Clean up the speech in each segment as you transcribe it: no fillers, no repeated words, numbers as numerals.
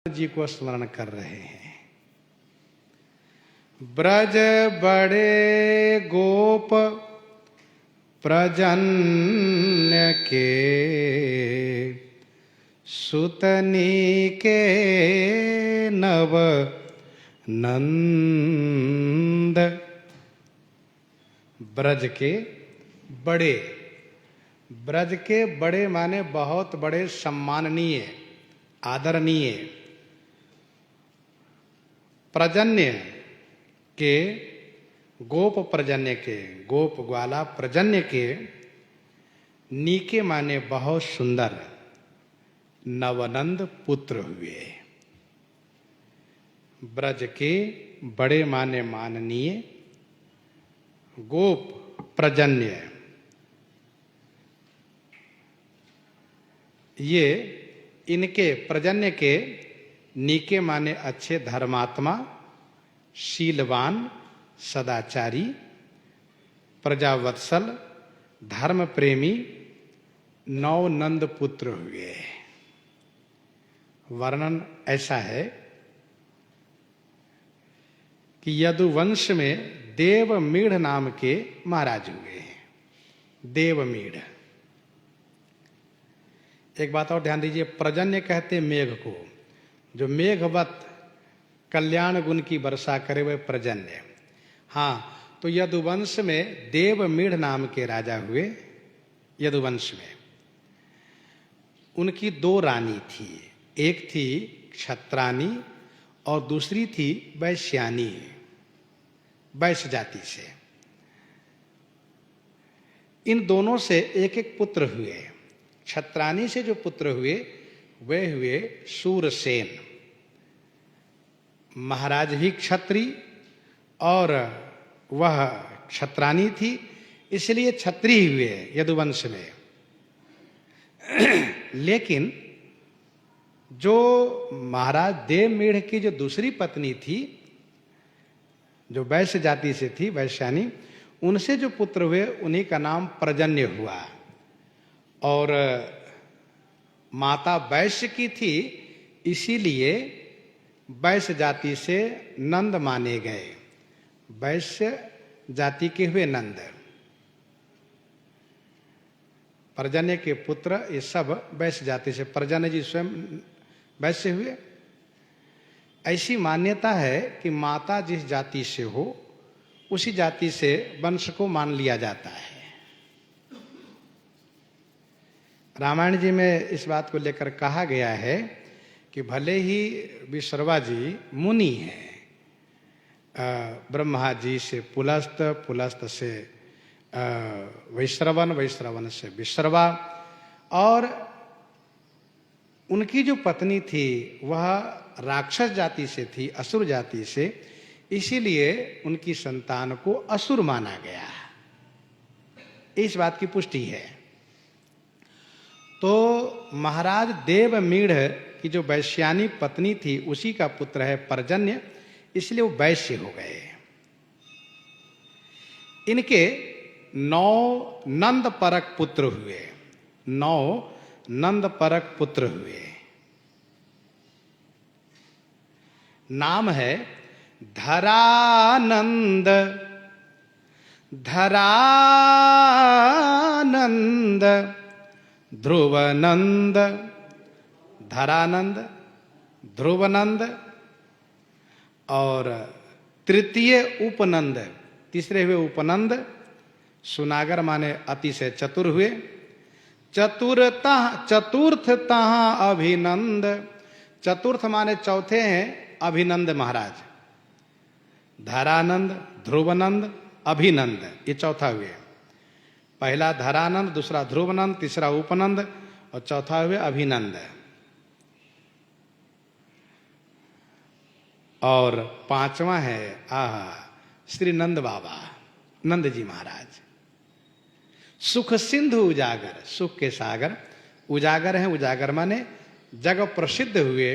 जी को स्मरण कर रहे हैं। ब्रज बड़े गोप प्रजन्य के सुतनी के नव नंद। ब्रज के बड़े, ब्रज के बड़े माने बहुत बड़े, सम्माननीय, आदरणीय। प्रजन्य के, गोप प्रजन्य के, गोप ग्वाला प्रजन्य के, नीके माने बहुत सुंदर, नवनंद पुत्र हुए। ब्रज के बड़े माने माननीय, गोप प्रजन्य, ये इनके प्रजन्य के नीके माने अच्छे, धर्मात्मा, शीलवान, सदाचारी, प्रजावत्सल, धर्म प्रेमी नौ नंद पुत्र हुए। वर्णन ऐसा है कि यदुवंश में देवमीढ़ नाम के महाराज हुए। देवमीढ़, एक बात और ध्यान दीजिए, प्रजन्य कहते मेघ को, जो मेघवत कल्याण गुण की वर्षा करे वह प्रजन्य। हाँ, तो यदुवंश में देवमीढ़ नाम के राजा हुए। यदुवंश में उनकी दो रानी थी, एक थी क्षत्रानी और दूसरी थी वैश्यानी, वैश्य जाति से। इन दोनों से एक एक पुत्र हुए। क्षत्रानी से जो पुत्र हुए वे हुए शूरसेन, महाराज भी क्षत्रि और वह क्षत्रानी थी, इसलिए क्षत्रिय हुए यदुवंश में। लेकिन जो महाराज देवमीढ़ की जो दूसरी पत्नी थी, जो वैश्य जाति से थी, वैश्यानी, उनसे जो पुत्र हुए उन्हीं का नाम प्रजन्य हुआ। और माता वैश्य की थी, इसीलिए वैश्य जाति से नंद माने गए। वैश्य जाति के हुए नंद। पर्जन्य के पुत्र ये सब वैश्य जाति से, पर्जन्य जी स्वयं वैश्य हुए। ऐसी मान्यता है कि माता जिस जाति से हो उसी जाति से वंश को मान लिया जाता है। रामायण जी में इस बात को लेकर कहा गया है कि भले ही विश्रवा जी मुनि हैं, ब्रह्मा जी से पुलस्त, पुलस्त से वैश्रवन, वैश्रवन से विश्रवा, और उनकी जो पत्नी थी वह राक्षस जाति से थी, असुर जाति से, इसीलिए उनकी संतान को असुर माना गया। इस बात की पुष्टि है। तो महाराज देवमीढ़ की जो वैश्यानी पत्नी थी उसी का पुत्र है पर्जन्य, इसलिए वो वैश्य हो गए। इनके 9 नंद परक पुत्र हुए। 9 नंद परक पुत्र हुए। नाम है धरानंद, धरानंद, ध्रुवनंद, धरानंद, ध्रुवनंद, और तृतीय उपनंद, तीसरे हुए उपनंद। सुनागर माने अतिशय चतुर हुए। चतुर्थ तहाँ अभिनंद, चतुर्थ माने चौथे हैं अभिनंद महाराज। धरानंद, ध्रुवनंद, अभिनंद, ये चौथा हुए। पहला धरानंद, दूसरा ध्रुवनंद, तीसरा उपनंद और चौथा हुए अभिनंद। और पांचवा है श्री नंद बाबा, नंद जी महाराज। सुख सिंधु उजागर, सुख के सागर उजागर हैं। उजागर माने जग प्रसिद्ध हुए,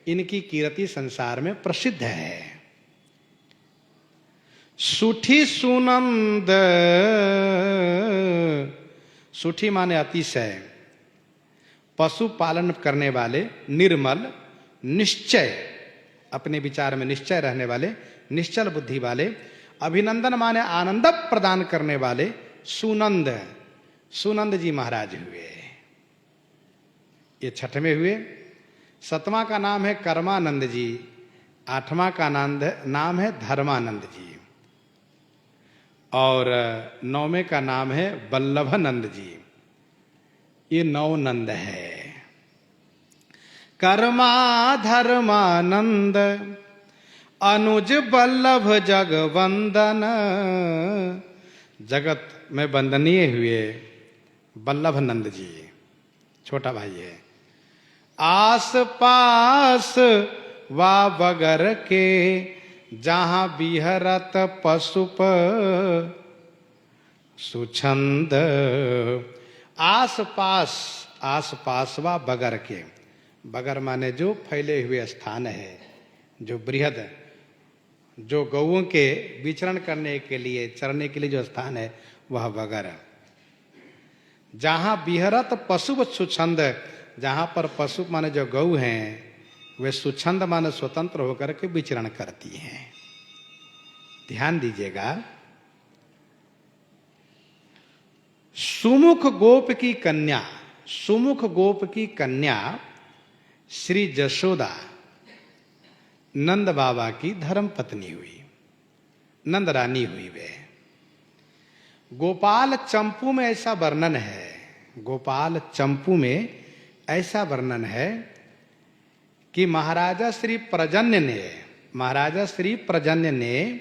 इनकी कीर्ति संसार में प्रसिद्ध है। सुठी सुनंद, सुठी माने अतिशय, पशु पालन करने वाले, निर्मल, निश्चय, अपने विचार में निश्चय रहने वाले, निश्चल बुद्धि वाले, अभिनंदन माने आनंद प्रदान करने वाले सुनंद, सुनंद जी महाराज हुए। ये छठवें हुए। सतवां का नाम है कर्मानंद जी, आठवां का नाम है धर्मानंद जी, और नौवें का नाम है वल्लभानंद जी। ये 9 नंद है। कर्मा धर्मानंद अनुज वल्लभ जगवंदन, जगत में वंदनीय हुए वल्लभानंद जी, छोटा भाई है। आस पास वा बगर के जहां बिहरत पशुप सुछंद, आस पास, आस पास वा बगर के, बगर माने जो फैले हुए स्थान है, जो बृहद, जो गौओं के विचरण करने के लिए, चरने के लिए जो स्थान है वह बगर। जहां बिहरत पशु सुछंद, जहां पर पशु माने जो गौ हैं वे सुछंद माने स्वतंत्र होकर के विचरण करती हैं। ध्यान दीजिएगा, सुमुख गोप की कन्या, सुमुख गोप की कन्या श्री जशोदा नंद बाबा की धर्म पत्नी हुई, नंद रानी हुई वे। गोपाल चंपू में ऐसा वर्णन है, गोपाल चंपू में ऐसा वर्णन है कि महाराजा श्री प्रजन्य ने, महाराजा श्री प्रजन्य ने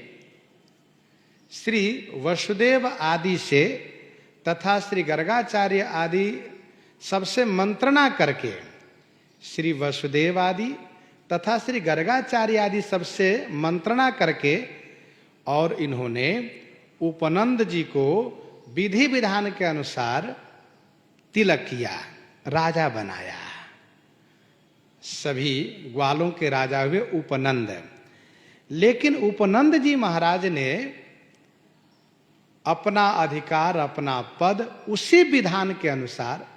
श्री वसुदेव आदि से तथा श्री गर्गाचार्य आदि सबसे मंत्रणा करके, श्री वसुदेव आदि तथा श्री गर्गाचार्य आदि सबसे मंत्रणा करके, और इन्होंने उपनंद जी को विधि विधान के अनुसार तिलक किया, राजा बनाया। सभी ग्वालों के राजा हुए उपनंद। लेकिन उपनंद जी महाराज ने अपना अधिकार, अपना पद उसी विधान के अनुसार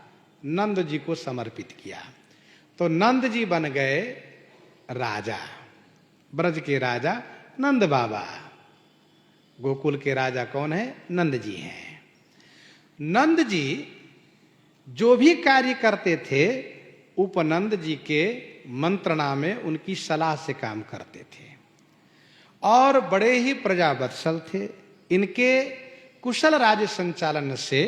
नंद जी को समर्पित किया। तो नंद जी बन गए राजा, ब्रज के राजा नंद बाबा। गोकुल के राजा कौन है? नंद जी हैं। नंद जी जो भी कार्य करते थे उपनंद जी के मंत्रणा में, उनकी सलाह से काम करते थे, और बड़े ही प्रजावत्सल थे। इनके कुशल राज्य संचालन से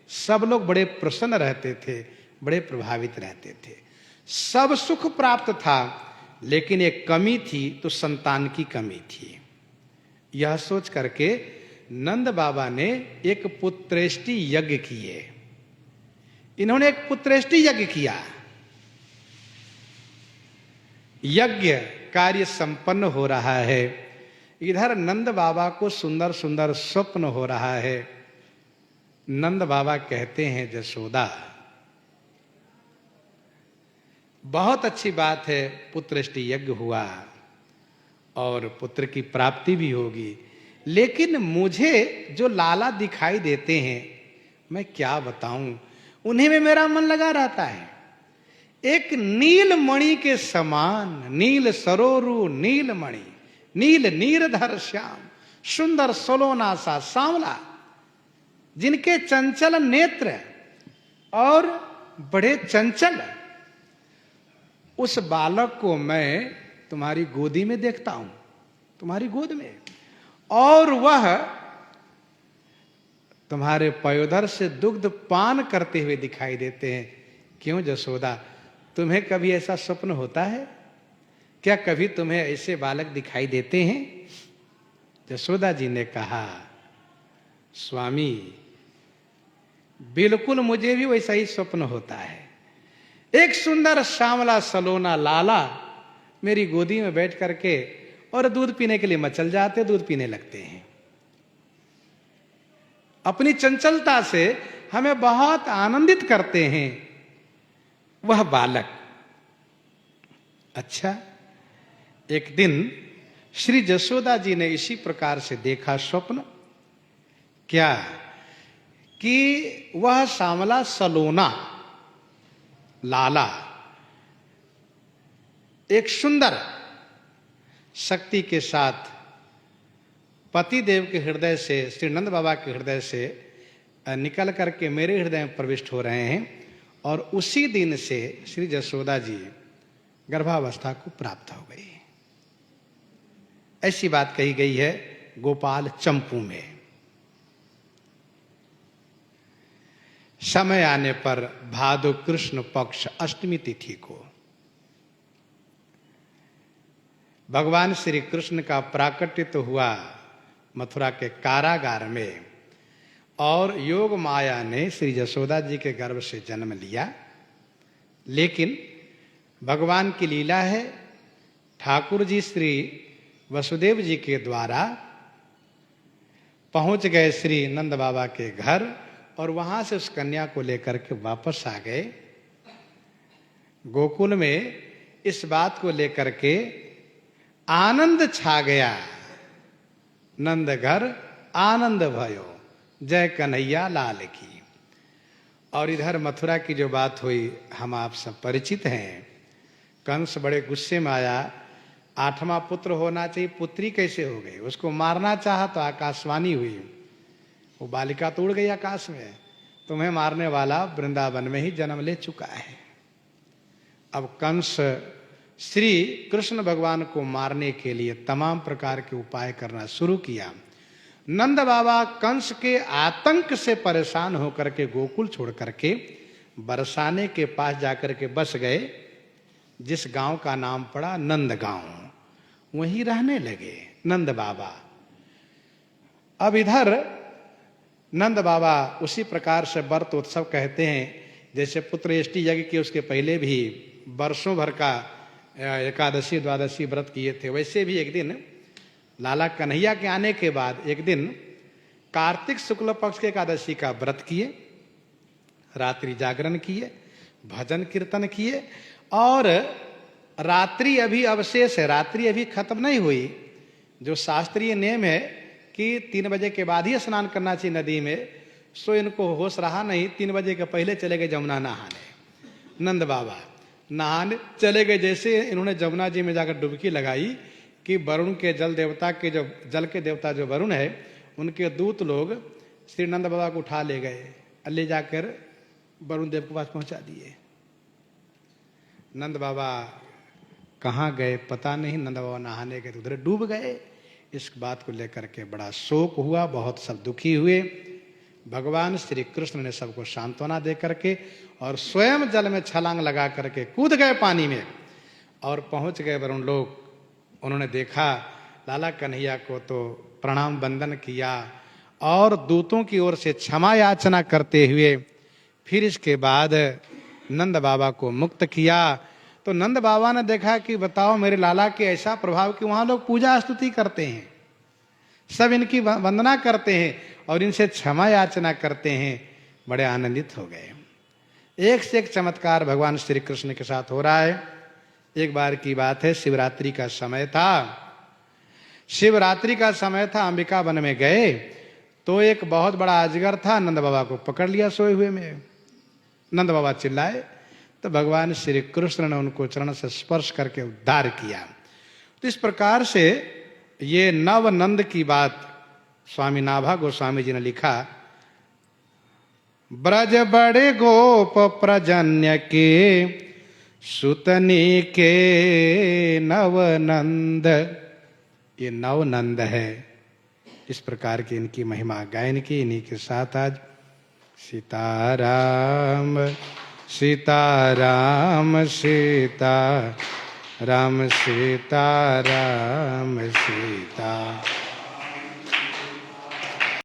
सब लोग बड़े प्रसन्न रहते थे, बड़े प्रभावित रहते थे। सब सुख प्राप्त था, लेकिन एक कमी थी, तो संतान की कमी थी। यह सोच करके नंद बाबा ने एक पुत्रेष्टि यज्ञ किए। इन्होंने एक पुत्रेष्टि यज्ञ किया। यज्ञ कार्य संपन्न हो रहा है, इधर नंद बाबा को सुंदर सुंदर स्वप्न हो रहा है। नंद बाबा कहते हैं, जशोदा बहुत अच्छी बात है, पुत्रेष्टि यज्ञ हुआ और पुत्र की प्राप्ति भी होगी, लेकिन मुझे जो लाला दिखाई देते हैं मैं क्या बताऊं, उन्हीं में मेरा मन लगा रहता है। एक नील मणि के समान, नील सरोरु नील मणि, नील नीरधर श्याम, सुंदर सलोना सा सांवला, जिनके चंचल नेत्र और बड़े चंचल, उस बालक को मैं तुम्हारी गोदी में देखता हूं, तुम्हारी गोद में, और वह तुम्हारे पयोधर से दुग्ध पान करते हुए दिखाई देते हैं। क्यों जशोदा, तुम्हें कभी ऐसा स्वप्न होता है क्या? कभी तुम्हें ऐसे बालक दिखाई देते हैं? जशोदा जी ने कहा, स्वामी बिल्कुल मुझे भी वैसा ही स्वप्न होता है। एक सुंदर श्यामला सलोना लाला मेरी गोदी में बैठ करके और दूध पीने के लिए मचल जाते, दूध पीने लगते हैं। अपनी चंचलता से हमें बहुत आनंदित करते हैं वह बालक। अच्छा, एक दिन श्री जशोदा जी ने इसी प्रकार से देखा स्वप्न। क्या? कि वह श्यामला सलोना लाला एक सुंदर शक्ति के साथ पति देव के हृदय से, श्री नंद बाबा के हृदय से निकल करके मेरे हृदय में प्रविष्ट हो रहे हैं। और उसी दिन से श्री जसोदा जी गर्भावस्था को प्राप्त हो गई। ऐसी बात कही गई है गोपाल चंपू में। समय आने पर भादो कृष्ण पक्ष अष्टमी तिथि को भगवान श्री कृष्ण का प्राकट्य तो हुआ मथुरा के कारागार में, और योग माया ने श्री जसोदा जी के गर्भ से जन्म लिया। लेकिन भगवान की लीला है, ठाकुर जी श्री वसुदेव जी के द्वारा पहुंच गए श्री नंद बाबा के घर, और वहां से उस कन्या को लेकर के वापस आ गए। गोकुल में इस बात को लेकर के आनंद छा गया। नंद घर आनंद भयो, जय कन्हैया लाल की। और इधर मथुरा की जो बात हुई हम आप सब परिचित हैं। कंस बड़े गुस्से में आया, 8वां पुत्र होना चाहिए, पुत्री कैसे हो गई? उसको मारना चाहा तो आकाशवाणी हुई, वो बालिका तो उड़ गई आकाश में, तुम्हें मारने वाला वृंदावन में ही जन्म ले चुका है। अब कंस श्री कृष्ण भगवान को मारने के लिए तमाम प्रकार के उपाय करना शुरू किया। नंद बाबा कंस के आतंक से परेशान होकर के गोकुल छोड़ करके बरसाने के पास जाकर के बस गए, जिस गांव का नाम पड़ा नंद गांव। वहीं रहने लगे नंद बाबा। अब इधर नंद बाबा उसी प्रकार से व्रत उत्सव कहते हैं, जैसे पुत्रेष्टि यज्ञ के उसके पहले भी वर्षों भर का एकादशी द्वादशी व्रत किए थे, वैसे भी एक दिन लाला कन्हैया के आने के बाद एक दिन कार्तिक शुक्ल पक्ष के एकादशी का व्रत किए, रात्रि जागरण किए, भजन कीर्तन किए। और रात्रि अभी अवशेष है, रात्रि अभी खत्म नहीं हुई। जो शास्त्रीय नियम है कि 3 बजे के बाद ही स्नान करना चाहिए नदी में, सो इनको होश रहा नहीं, 3 बजे के पहले चले गए जमुना नहाने। नंद बाबा नहाने चले गए। जैसे इन्होंने जमुना जी में जाकर डुबकी लगाई कि वरुण के जल देवता के, जो जल के देवता जो वरुण है, उनके दूत लोग श्री नंद बाबा को उठा ले गए, ले जाकर वरुण देव के पास पहुंचा दिए। नंद बाबा कहाँ गए पता नहीं, नंद बाबा नहाने गए तो उधर डूब गए। इस बात को लेकर के बड़ा शोक हुआ, बहुत सब दुखी हुए। भगवान श्री कृष्ण ने सबको सांत्वना दे करके और स्वयं जल में छलांग लगा करके कूद गए पानी में और पहुंच गए वरुण लोग। उन्होंने देखा लाला कन्हैया को तो प्रणाम वंदन किया और दूतों की ओर से क्षमा याचना करते हुए फिर इसके बाद नंद बाबा को मुक्त किया। तो नंद बाबा ने देखा कि बताओ मेरे लाला के ऐसा प्रभाव कि वहां लोग पूजा स्तुति करते हैं, सब इनकी वंदना करते हैं और इनसे क्षमा याचना करते हैं। बड़े आनंदित हो गए। एक से एक चमत्कार भगवान श्री कृष्ण के साथ हो रहा है। एक बार की बात है, शिवरात्रि का समय था। शिवरात्रि का समय था, अंबिका वन में गए तो एक बहुत बड़ा अजगर था, नंद बाबा को पकड़ लिया सोए हुए में। नंद बाबा चिल्लाए तो भगवान श्री कृष्ण ने उनको चरण से स्पर्श करके उद्धार किया। तो इस प्रकार से ये नव नंद की बात स्वामी नाभा गोस्वामी जी ने लिखा। ब्रज बड़े गोप प्रजन्य के सुतनी के नवनंद, ये नवनंद है। इस प्रकार की इनकी महिमा गायन की। इन्हीं के साथ आज सीताराम सीताराम सीता राम सीताराम सीता